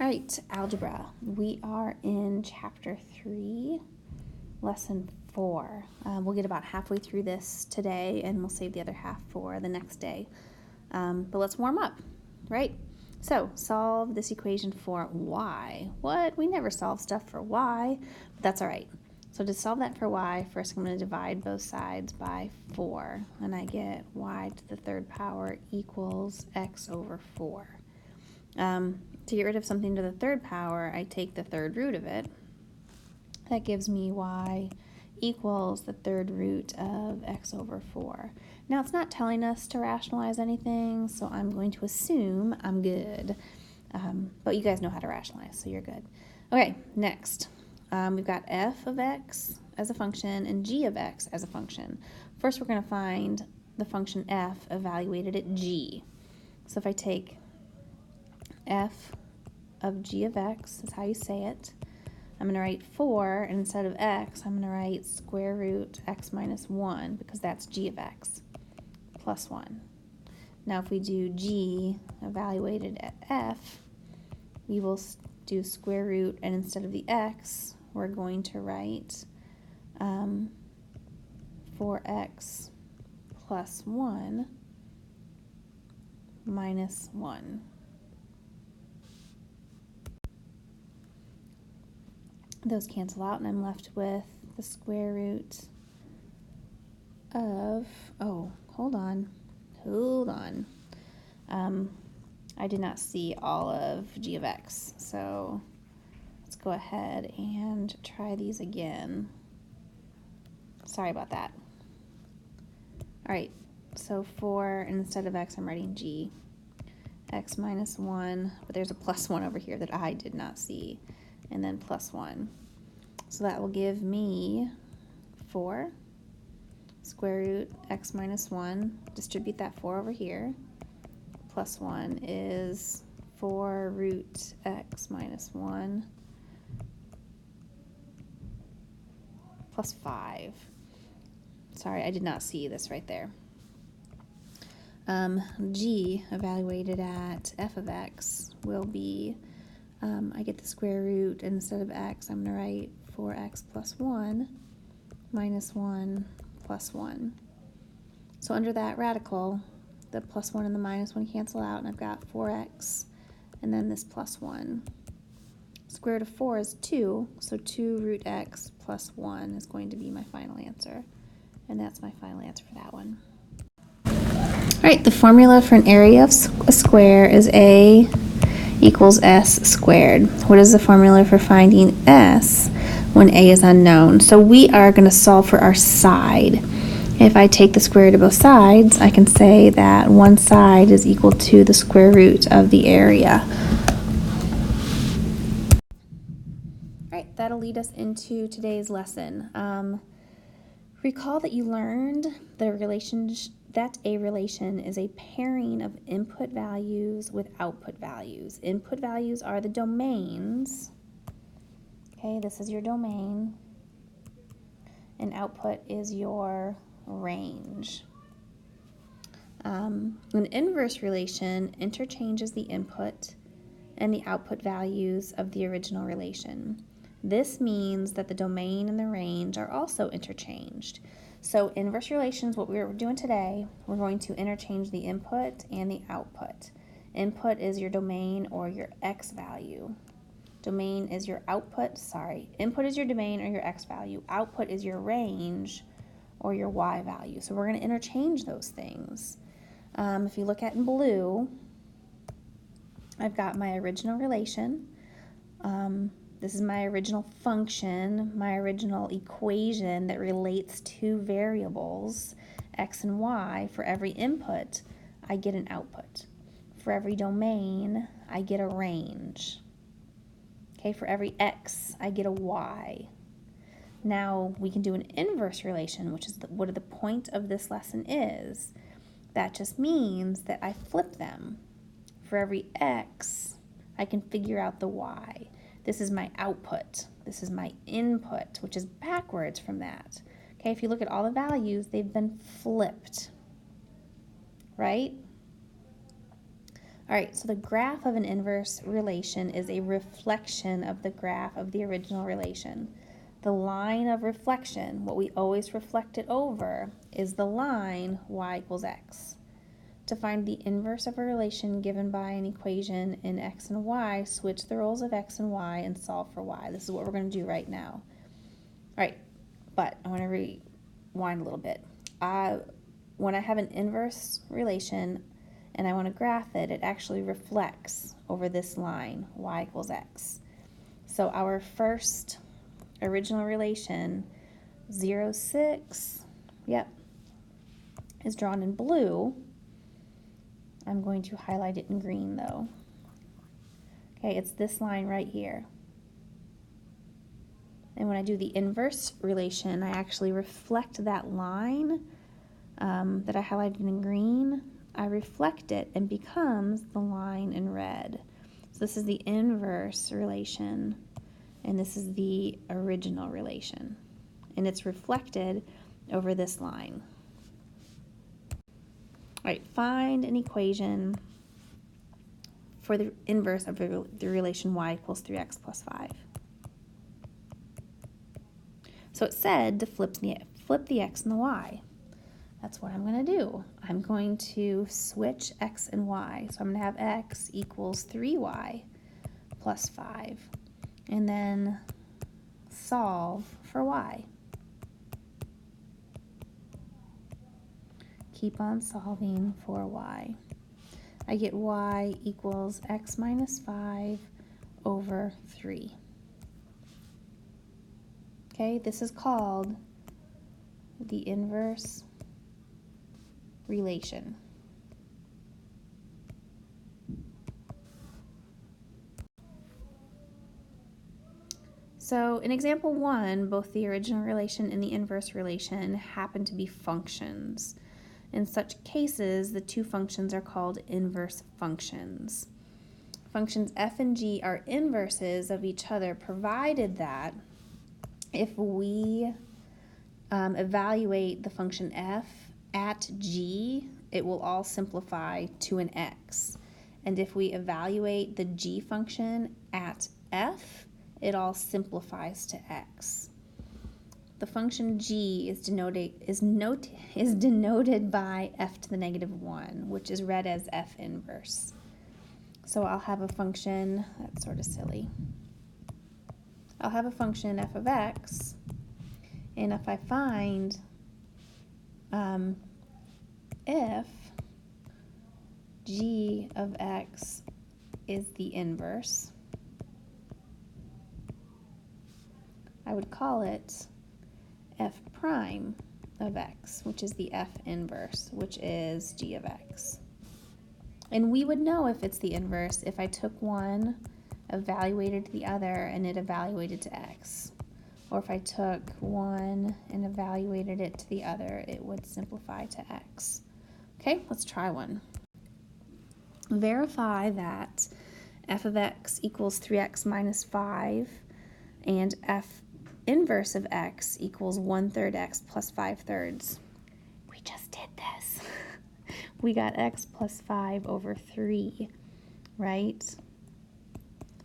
All right, algebra. We are in chapter 3, lesson 4. We'll get about halfway through this today, and we'll save the other half for the next day. But let's warm up, right? So, solve this equation for y. What? We never solve stuff for y, but that's all right. So to solve that for y, first I'm going to divide both sides by 4, and I get y to the third power equals x over 4. To get rid of something to the third power, I take the third root of it. That gives me y equals the third root of x over 4. Now, it's not telling us to rationalize anything, so I'm going to assume I'm good. But you guys know how to rationalize, so you're good. Okay, next. We've got f of x as a function and g of x as a function. First, we're going to find the function f evaluated at g. So if I take f of g of x is how you say it. I'm going to write 4, and instead of x, I'm going to write square root x minus 1, because that's g of x, plus 1. Now if we do g evaluated at f, we will do square root, and instead of the x, we're going to write 4x plus 1 minus 1. Those cancel out, and I'm left with the square root of, hold on. I did not see all of g of x, so let's go ahead and try these again. Sorry about that. All right, so 4, and instead of x, I'm writing g. X minus 1, but there's a plus 1 over here that I did not see, and then plus 1. So that will give me 4 square root x minus 1. Distribute that 4 over here. Plus 1 is 4 root x minus 1 plus 5. Sorry, I did not see this right there. G evaluated at f of x will be, I get the square root, and instead of x, I'm going to write 4x plus 1 minus 1 plus 1. So under that radical, the plus 1 and the minus 1 cancel out, and I've got 4x, and then this plus 1. Square root of 4 is 2, so 2 root x plus 1 is going to be my final answer. And that's my final answer for that one. All right, the formula for an area of a square is A equals S squared. What is the formula for finding S when A is unknown? So we are going to solve for our side. If I take the square root of both sides, I can say that one side is equal to the square root of the area. All right, that'll lead us into today's lesson. Recall that you learned that a relation is a pairing of input values with output values. Input values are the domains. Okay, this is your domain. And output is your range. An inverse relation interchanges the input and the output values of the original relation. This means that the domain and the range are also interchanged. So inverse relations, what we're doing today, we're going to interchange the input and the output. Input is your domain or your x value. Domain is your output, input is your domain or your x value. Output is your range or your y value. So we're going to interchange those things. If you look at in blue, I've got my original relation. This is my original function, my original equation that relates two variables, x and y. For every input, I get an output. For every domain, I get a range. Okay, for every x, I get a y. Now, we can do an inverse relation, which is what the point of this lesson is. That just means that I flip them. For every x, I can figure out the y. This is my output. This is my input, which is backwards from that. Okay, if you look at all the values, they've been flipped, right? All right, so the graph of an inverse relation is a reflection of the graph of the original relation. The line of reflection, what we always reflect it over, is the line y equals x. To find the inverse of a relation given by an equation in x and y, switch the roles of x and y and solve for y. This is what we're going to do right now. All right, but I want to rewind a little bit. When I have an inverse relation and I want to graph it, it actually reflects over this line, y equals x. So our first original relation, 0, 6, yep, is drawn in blue. I'm going to highlight it in green though. Okay, it's this line right here. And when I do the inverse relation, I actually reflect that line that I highlighted in green. I reflect it and becomes the line in red. So this is the inverse relation, and this is the original relation. And it's reflected over this line. All right, find an equation for the inverse of the relation y equals 3x plus 5. So it said to flip the x and the y. That's what I'm going to do. I'm going to switch x and y. So I'm going to have x equals 3y plus 5. And then solve for y. Keep on solving for y. I get y equals x minus 5 over 3. Okay, this is called the inverse relation. So in example 1, both the original relation and the inverse relation happen to be functions. In such cases, the two functions are called inverse functions. Functions f and g are inverses of each other, provided that if we evaluate the function f at g, it will all simplify to an x. And if we evaluate the g function at f, it all simplifies to x. The function g is denoted by f to the negative 1, which is read as f inverse. So I'll have a function, that's sort of silly. I'll have a function f of x, and if I find if g of x is the inverse, I would call it f prime of x, which is the f inverse, which is g of x. And we would know if it's the inverse if I took one, evaluated the other, and it evaluated to x. Or if I took one and evaluated it to the other, it would simplify to x. Okay, let's try one. Verify that f of x equals 3x minus 5 and f inverse of x equals 1/3 x plus 5/3. We just did this. We got x plus 5 over 3, right?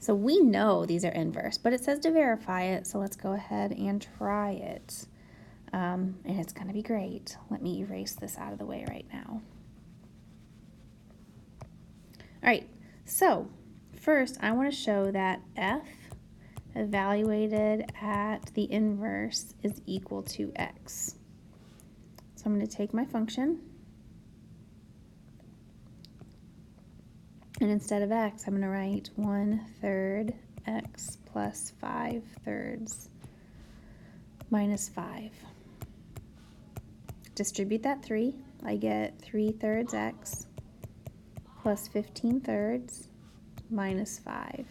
So we know these are inverse, but it says to verify it, so let's go ahead and try it. And it's going to be great. Let me erase this out of the way right now. All right, so first I want to show that f evaluated at the inverse is equal to x. So I'm going to take my function, and instead of x, I'm going to write 1/3 x plus 5/3 minus 5. Distribute that 3. I get 3/3 x plus 15/3 minus 5.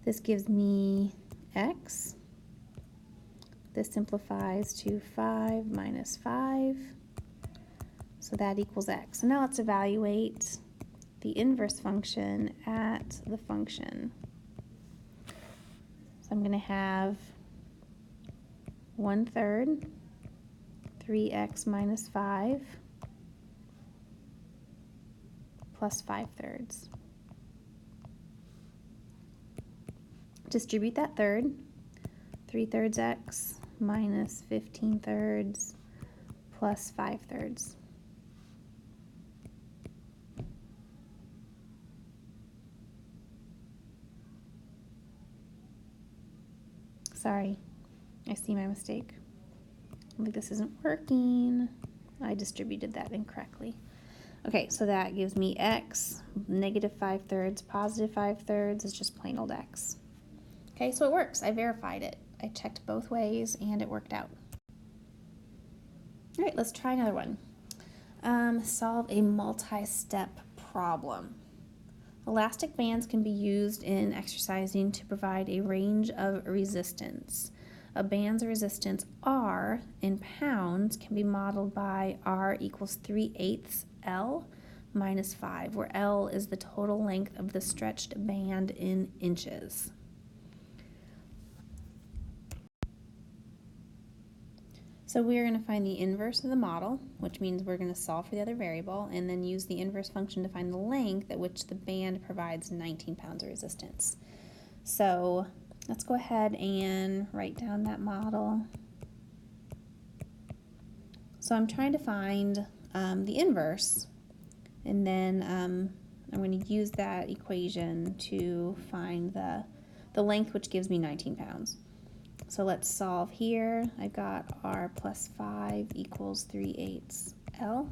This gives me x. This simplifies to 5 minus 5. So that equals x. So now let's evaluate the inverse function at the function. So I'm going to have 1/3 3x minus 5 plus 5/3. distribute that third. 3/3 x minus 15/3 plus 5/3. Sorry, I see my mistake. Like this isn't working. I distributed that incorrectly. Okay, so that gives me x, negative 5/3, positive 5/3 is just plain old x. Okay, so it works. I verified it. I checked both ways and it worked out. All right, let's try another one. Solve a multi-step problem. Elastic bands can be used in exercising to provide a range of resistance. A band's resistance R in pounds can be modeled by R equals 3/8 L minus 5, where L is the total length of the stretched band in inches. So we're going to find the inverse of the model, which means we're going to solve for the other variable, and then use the inverse function to find the length at which the band provides 19 pounds of resistance. So let's go ahead and write down that model. So I'm trying to find the inverse, and then I'm going to use that equation to find the length, which gives me 19 pounds. So let's solve here. I've got R plus 5 equals 3/8 L.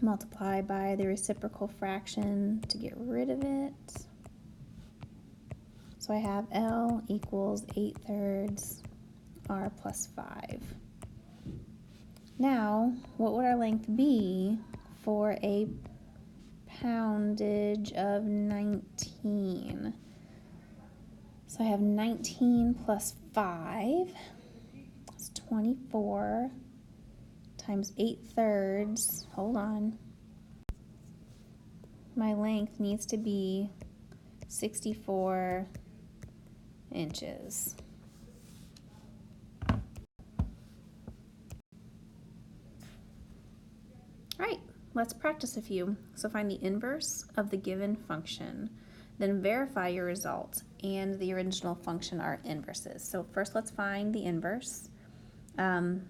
Multiply by the reciprocal fraction to get rid of it. So I have L equals 8/3 R plus 5. Now, what would our length be for a poundage of 19? So I have 19 plus 5, that's 24, times 8/3, hold on. My length needs to be 64 inches. All right, let's practice a few. So find the inverse of the given function, then verify your result and the original function are inverses. So first let's find the inverse. I'm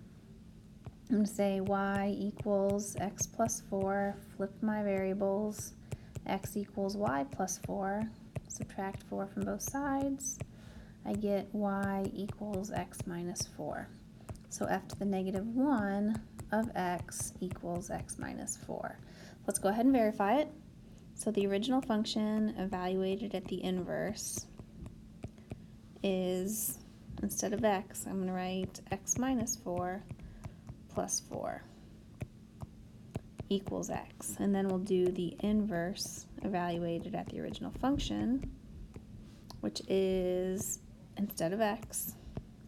going to say y equals x plus 4, flip my variables, x equals y plus 4, subtract 4 from both sides, I get y equals x minus 4. So f to the negative 1 of x equals x minus 4. Let's go ahead and verify it. So the original function evaluated at the inverse is, instead of x, I'm going to write x minus 4 plus 4 equals x. And then we'll do the inverse evaluated at the original function, which is, instead of x,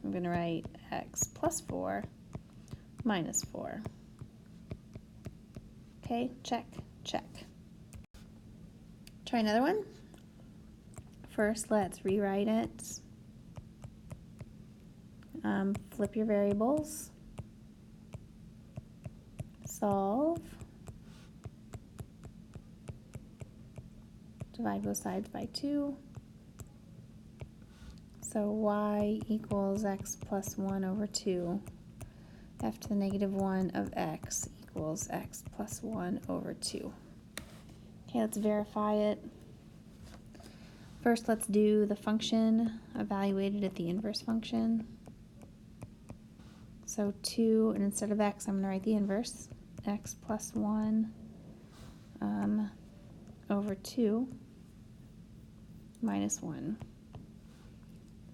I'm going to write x plus 4 minus 4. Okay, check, check. Try another one. First, let's rewrite it. Flip your variables. Solve. Divide both sides by 2. So y equals x plus 1 over 2. F to the negative 1 of x equals x plus 1 over 2. Okay, let's verify it. First, let's do the function evaluated at the inverse function. So 2, and instead of x, I'm going to write the inverse, x plus 1 over 2 minus 1.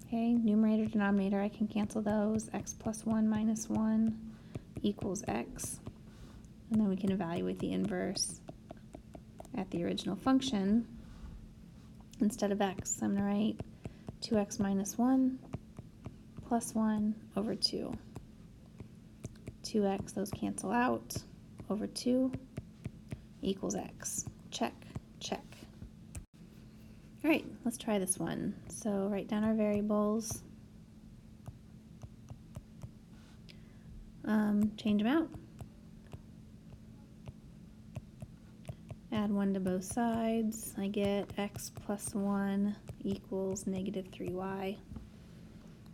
Okay, numerator, denominator, I can cancel those. X plus 1 minus 1 equals x. And then we can evaluate the inverse at the original function. Instead of x, I'm going to write 2x minus 1 plus 1 over 2. 2x, those cancel out, over 2 equals x. Check, check. All right, let's try this one. So write down our variables, change them out, Add 1 to both sides. I get x plus 1 equals negative 3y.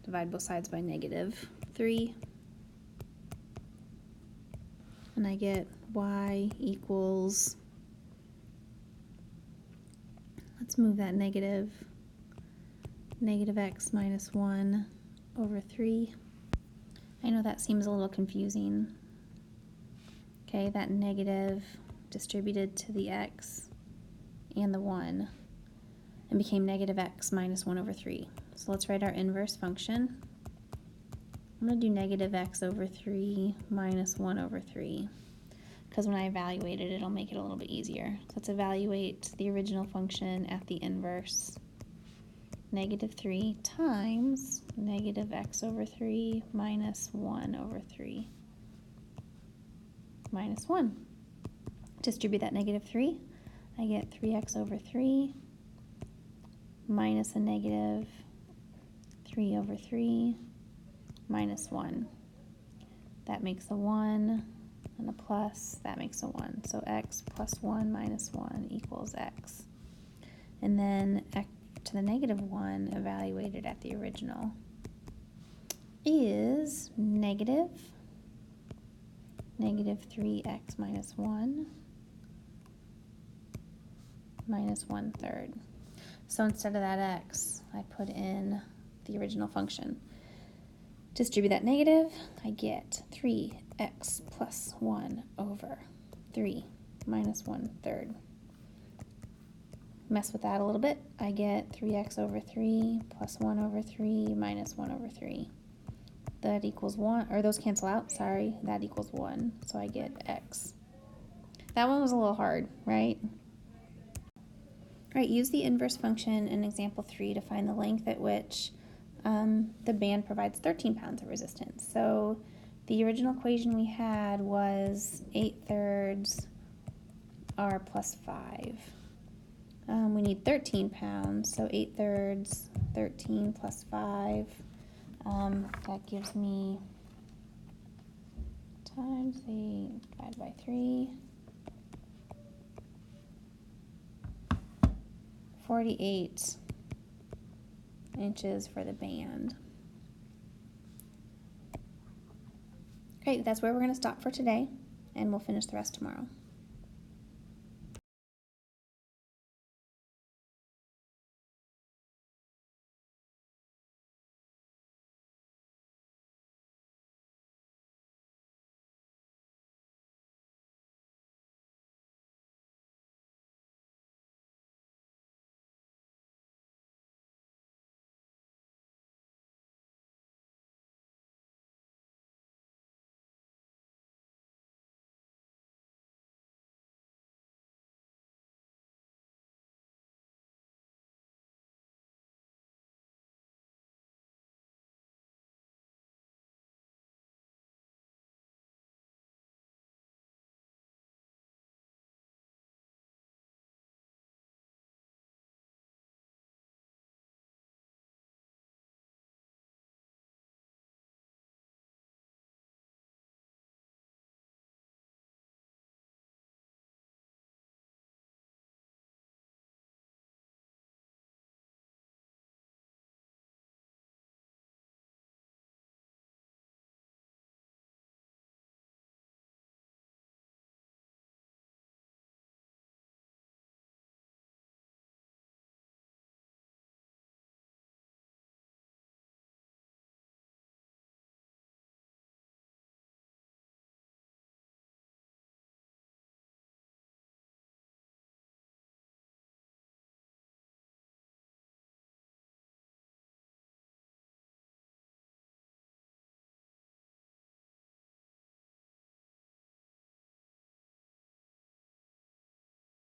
Divide both sides by negative 3. And I get y equals, let's move that negative x minus 1 over 3. I know that seems a little confusing. Okay, that negative distributed to the x and the 1 and became negative x minus 1 over 3. So let's write our inverse function. I'm going to do negative x over 3 minus 1 over 3 because when I evaluate it, it'll make it a little bit easier. So let's evaluate the original function at the inverse. Negative 3 times negative x over 3 minus 1 over 3 minus 1. Distribute that negative 3. I get 3x over 3 minus a negative 3 over 3 minus 1. That makes a 1, and a plus, that makes a 1. So x plus 1 minus 1 equals x. And then x to the negative 1 evaluated at the original is negative 3x minus 1 minus 1/3. So instead of that x, I put in the original function. Distribute that negative, I get 3x plus 1 over 3 minus 1/3. Mess with that a little bit, I get 3x over 3 plus 1 over 3 minus 1 over 3. That equals 1, or those cancel out, sorry, that equals 1, so I get x. That one was a little hard, right? All right, use the inverse function in example 3 to find the length at which the band provides 13 pounds of resistance. So the original equation we had was 8/3 r plus 5. We need 13 pounds, so 8/3, 13 plus 5. That gives me times 8 divided by 3. 48 inches for the band. Great, that's where we're going to stop for today, and we'll finish the rest tomorrow.